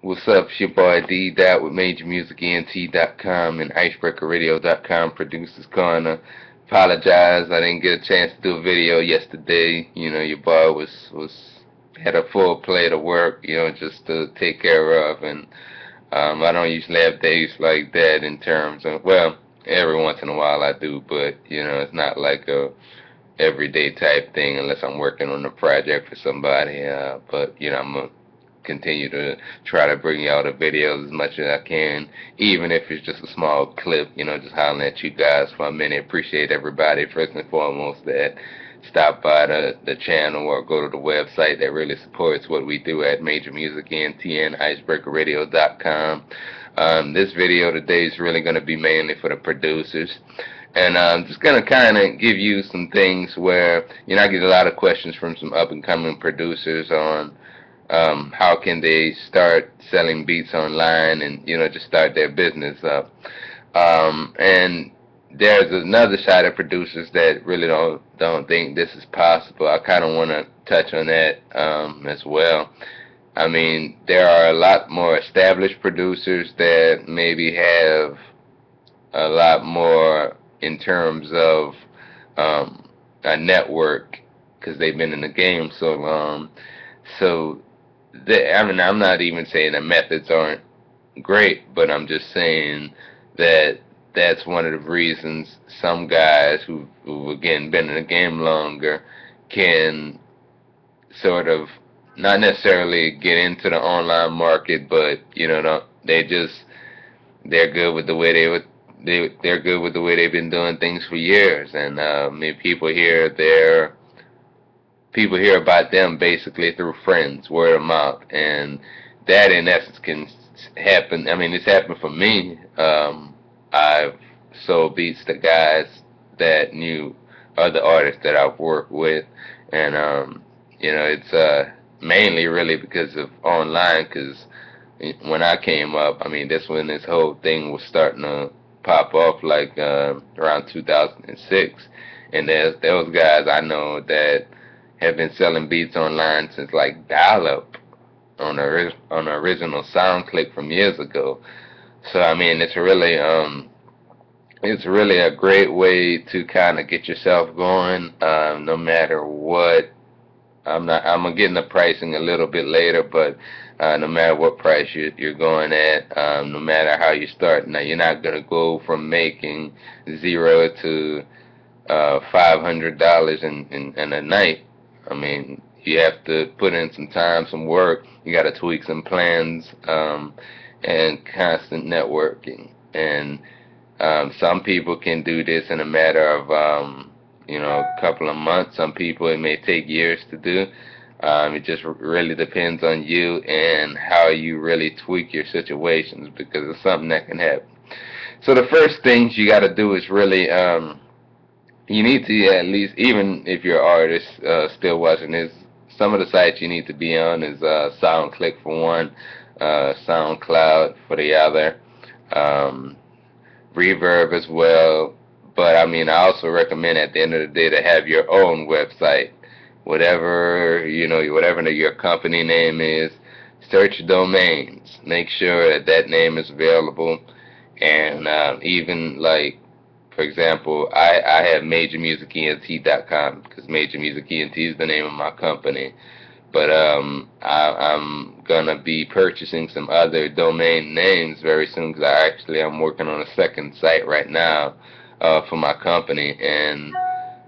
What's up? It's your boy D Dot with MajorMusicENT.com and IcebreakerRadio.com. Producers Corner. Apologize, I didn't get a chance to do a video yesterday. You know, your boy was had a full plate of work, you know, just to take care of, and I don't usually have days like that in terms of, well, every once in a while I do, but you know, it's not like a everyday type thing unless I'm working on a project for somebody. But you know, I'm gonna continue to try to bring y'all the videos as much as I can, even if it's just a small clip, you know, just hollering at you guys for a minute. Appreciate everybody, first and foremost, that stop by the channel or go to the website that really supports what we do at Major Music NTN, IcebreakerRadio.com. This video today is really going to be mainly for the producers. And I'm just going to kind of give you some things where, you know, I get a lot of questions from some up-and-coming producers on how can they start selling beats online and, you know, just start their business up. And there's another side of producers that really don't think this is possible. I kind of want to touch on that as well. I mean, there are a lot more established producers that maybe have a lot more in terms of a network because they've been in the game so long. So, I mean, I'm not even saying the methods aren't great, but I'm just saying that that's one of the reasons some guys who again been in the game longer can sort of not necessarily get into the online market, but you know, they're good with the way they're good with the way they've been doing things for years, and I mean, people hear about them basically through friends, word of mouth, and that in essence can happen. I mean, it's happened for me. I've sold beats to guys that knew other artists that I've worked with, and you know, it's mainly really because of online. Because when I came up, I mean, that's when this whole thing was starting to pop off, like around 2006, and there was guys I know that have been selling beats online since like dial-up on the original SoundClick from years ago. So I mean, it's really a great way to kind of get yourself going, no matter what. I'm gonna get into pricing a little bit later, but no matter what price you're going at, no matter how you start, now you're not gonna go from making zero to $500 in a night. I mean, you have to put in some time, some work. You got to tweak some plans, and constant networking. And some people can do this in a matter of, you know, a couple of months. Some people it may take years to do. It just really depends on you and how you really tweak your situations, because it's something that can happen. So the first things you got to do is really you need to at least, even if you're an artist still watching this, some of the sites you need to be on is SoundClick for one, SoundCloud for the other, Reverb as well. But I mean, I also recommend at the end of the day to have your own website, whatever you know, whatever your company name is. Search domains. Make sure that that name is available, and even like, for example, I have MajorMusicENT.com because Major Music ENT is the name of my company. But I'm gonna be purchasing some other domain names very soon, because I'm working on a second site right now for my company, and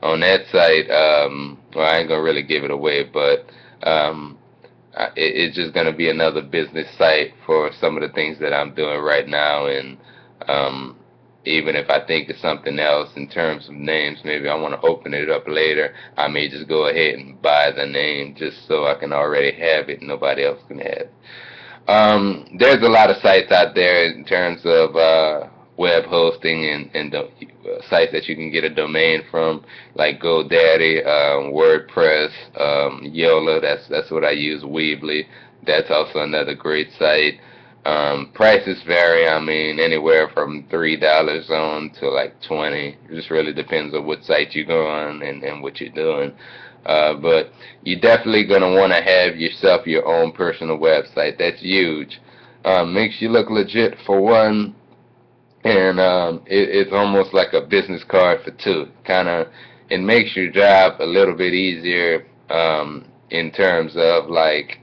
on that site, well, I ain't gonna really give it away, but it's just gonna be another business site for some of the things that I'm doing right now, and even if I think of something else in terms of names, maybe I want to open it up later, I may just go ahead and buy the name just so I can already have it and nobody else can have it. There's a lot of sites out there in terms of web hosting and sites that you can get a domain from, like GoDaddy, WordPress, Yola. That's what I use. Weebly. That's also another great site. Prices vary. I mean, anywhere from $3 on to like 20. It just really depends on what site you go on and what you're doing. But you're definitely gonna want to have yourself your own personal website. That's huge. Makes you look legit for one, and it's almost like a business card for two. It makes your job a little bit easier in terms of like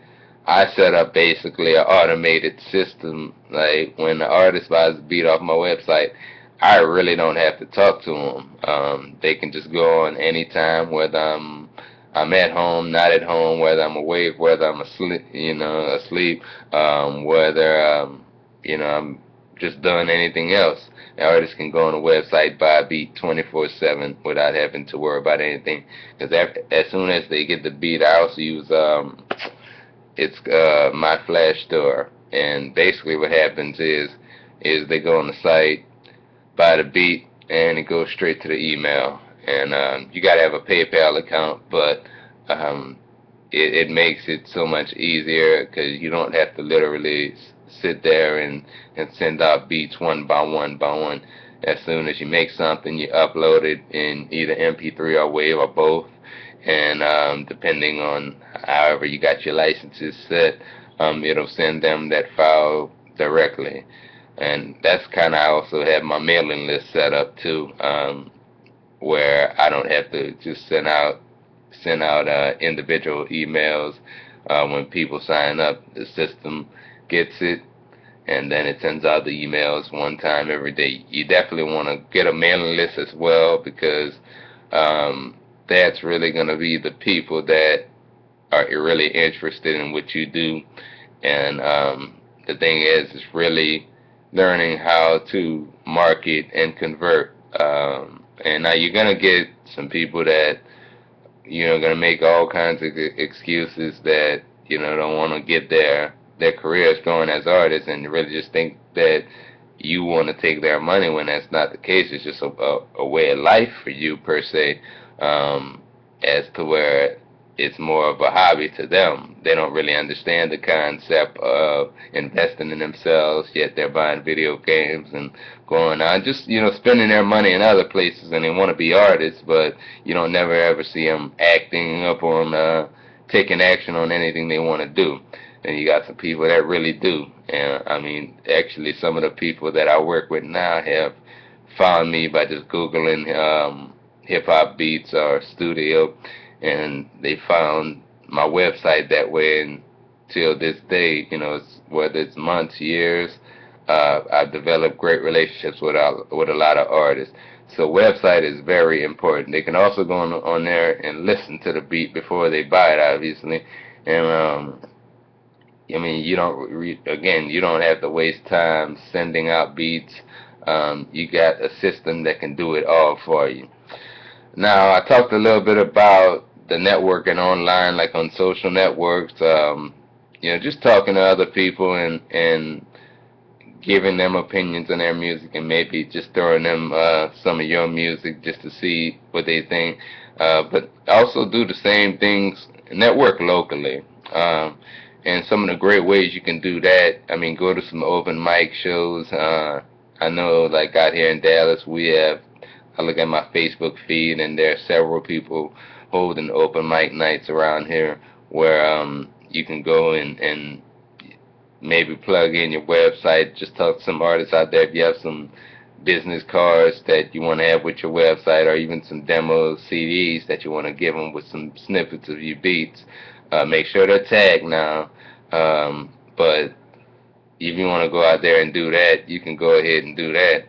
I set up basically an automated system. Like when the artist buys a beat off my website, I really don't have to talk to them. They can just go on anytime, whether I'm at home, not at home, whether I'm awake, whether I'm asleep, whether I'm just doing anything else. The artist can go on the website, buy a beat 24/7 without having to worry about anything. Because as soon as they get the beat, I also use it's my Flash Store, and basically what happens is they go on the site, buy the beat, and it goes straight to the email. And you gotta have a PayPal account, but it makes it so much easier because you don't have to literally sit there and send out beats one by one by one. As soon as you make something, you upload it in either MP3 or WAV or both. And depending on however you got your licenses set, it'll send them that file directly. And that's kind of, I also have my mailing list set up too, where I don't have to just send out individual emails when people sign up. The system gets it, and then it sends out the emails one time every day. You definitely want to get a mailing list as well, because that's really going to be the people that are really interested in what you do. And the thing is really learning how to market and convert. And now you're going to get some people that, going to make all kinds of excuses that, don't want to get their careers going as artists, and really just think that you want to take their money, when that's not the case. It's just a way of life for you, per se, as to where it's more of a hobby to them. They don't really understand the concept of investing in themselves, yet they're buying video games and going on, just, spending their money in other places, and they want to be artists, but you don't never ever see them acting up on, taking action on anything they want to do. And you got some people that really do. And I mean, actually, some of the people that I work with now have found me by just Googling hip-hop beats or studio, and they found my website that way. And till this day, whether it's months, years, I've developed great relationships with a lot of artists. So website is very important. They can also go on there and listen to the beat before they buy it, obviously. And I mean, you don't have to waste time sending out beats. You got a system that can do it all for you. Now, I talked a little bit about the networking online, like on social networks. Just talking to other people and giving them opinions on their music, and maybe just throwing them some of your music just to see what they think. But also do the same things, network locally. And some of the great ways you can do that, I mean, go to some open mic shows. I know, like out here in Dallas, I look at my Facebook feed, and there are several people holding open mic nights around here where you can go and maybe plug in your website, just talk to some artists out there. If you have some business cards that you want to have with your website, or even some demo CDs that you want to give them with some snippets of your beats, make sure they're tagged now. But if you want to go out there and do that, you can go ahead and do that.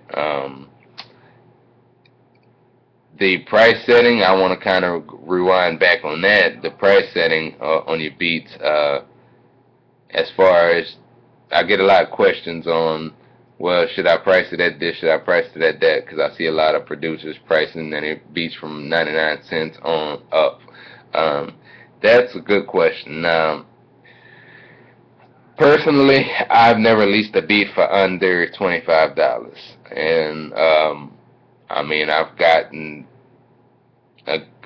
The price setting, I want to kind of rewind back on that. The price setting on your beats, as far as, I get a lot of questions on, well, should I price it at this, should I price it at that? Because I see a lot of producers pricing their beats from 99 cents on up. That's a good question. Now, personally, I've never released a beat for under $25. And, I mean, I've gotten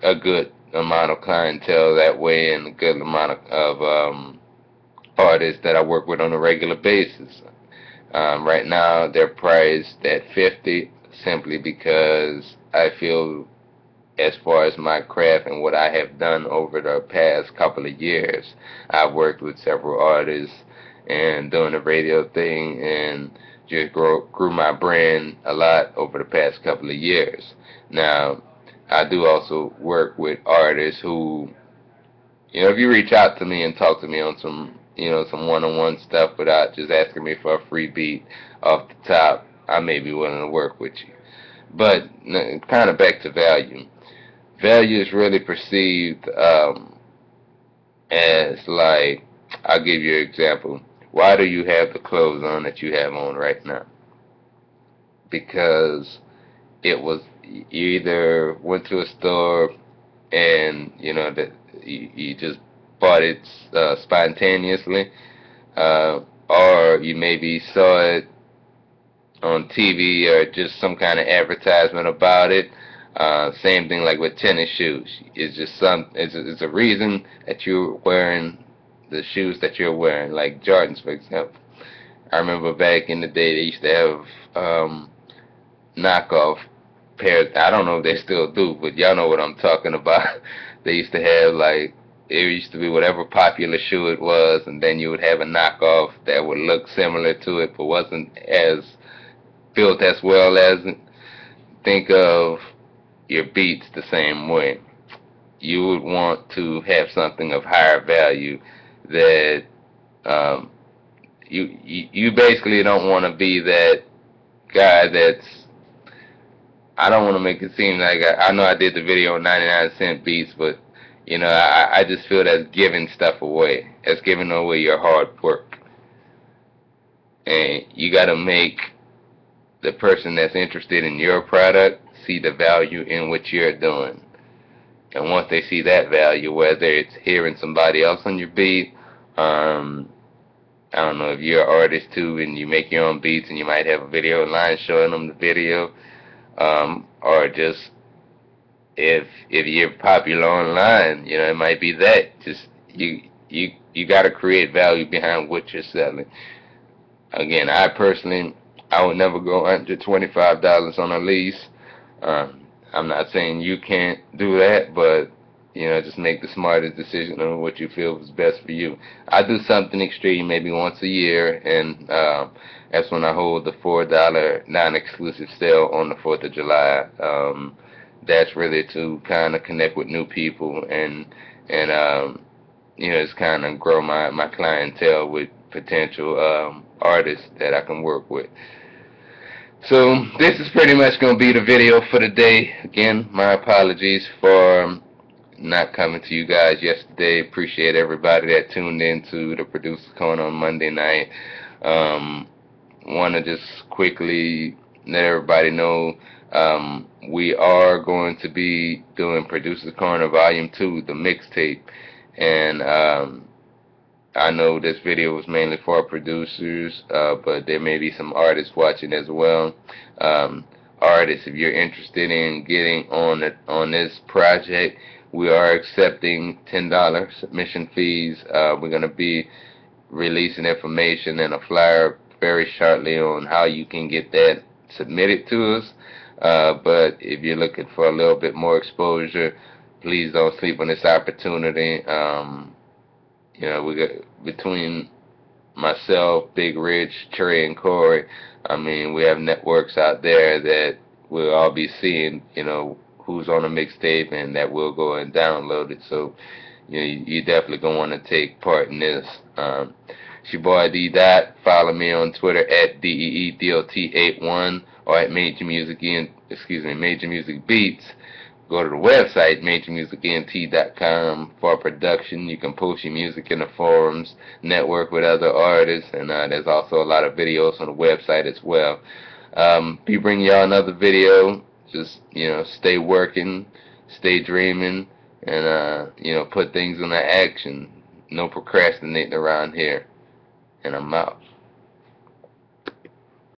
a good amount of clientele that way, and a good amount of artists that I work with on a regular basis. Right now, they're priced at $50, simply because I feel, as far as my craft and what I have done over the past couple of years, I've worked with several artists, and doing the radio thing, and just grew my brand a lot over the past couple of years. Now, I do also work with artists who, if you reach out to me and talk to me on some, some one-on-one stuff without just asking me for a free beat off the top, I may be willing to work with you. But kind of back to value. Value is really perceived as like, I'll give you an example. Why do you have the clothes on that you have on right now? Because it was, you either went to a store and that you just bought it spontaneously, or you maybe saw it on TV or just some kind of advertisement about it. Same thing like with tennis shoes. It's just it's a reason that you're wearing the shoes that you're wearing, like Jordans, for example. I remember back in the day they used to have knockoff pairs. I don't know if they still do, but y'all know what I'm talking about. They used to have, like, it used to be whatever popular shoe it was, and then you would have a knockoff that would look similar to it, but wasn't as built as well as it. Think of your beats the same way. You would want to have something of higher value that you basically don't want to be that guy that's, I don't want to make it seem like, I know I did the video on 99-cent beats, but I just feel that's giving stuff away. That's giving away your hard work. And you got to make the person that's interested in your product see the value in what you're doing. And once they see that value, whether it's hearing somebody else on your beat, I don't know if you're an artist too and you make your own beats and you might have a video online showing them the video, or just if you're popular online, it might be that. Just you got to create value behind what you're selling. Again, I would never go under $25 on a lease. I'm not saying you can't do that, but just make the smartest decision on what you feel is best for you. I do something extreme maybe once a year, and that's when I hold the $4 non-exclusive sale on the 4th of July. That's really to kind of connect with new people and just kind of grow my clientele with potential artists that I can work with. So this is pretty much going to be the video for the day. Again, my apologies for not coming to you guys yesterday. Appreciate everybody that tuned in to the Producer's Corner on Monday night. Want to just quickly let everybody know we are going to be doing Producer's Corner Volume 2, the mixtape. And I know this video was mainly for producers, but there may be some artists watching as well. Artists, if you're interested in getting on this project, we are accepting $10 submission fees. We're going to be releasing information and a flyer very shortly on how you can get that submitted to us. But if you're looking for a little bit more exposure, please don't sleep on this opportunity. We got, between myself, Big Rich, Trey, and Corey, we have networks out there that we'll all be seeing, who's on a mixtape, and that we'll go and download it. So, you definitely gonna want to take part in this. It's your boy D Dot. Follow me on Twitter at DEEDOT81 or at Major Music Beats. Go to the website, MajorMusicNT.com, for production. You can post your music in the forums, network with other artists, and there's also a lot of videos on the website as well. Be bringing y'all another video. Just, stay working, stay dreaming, and, put things into action. No procrastinating around here. And I'm out.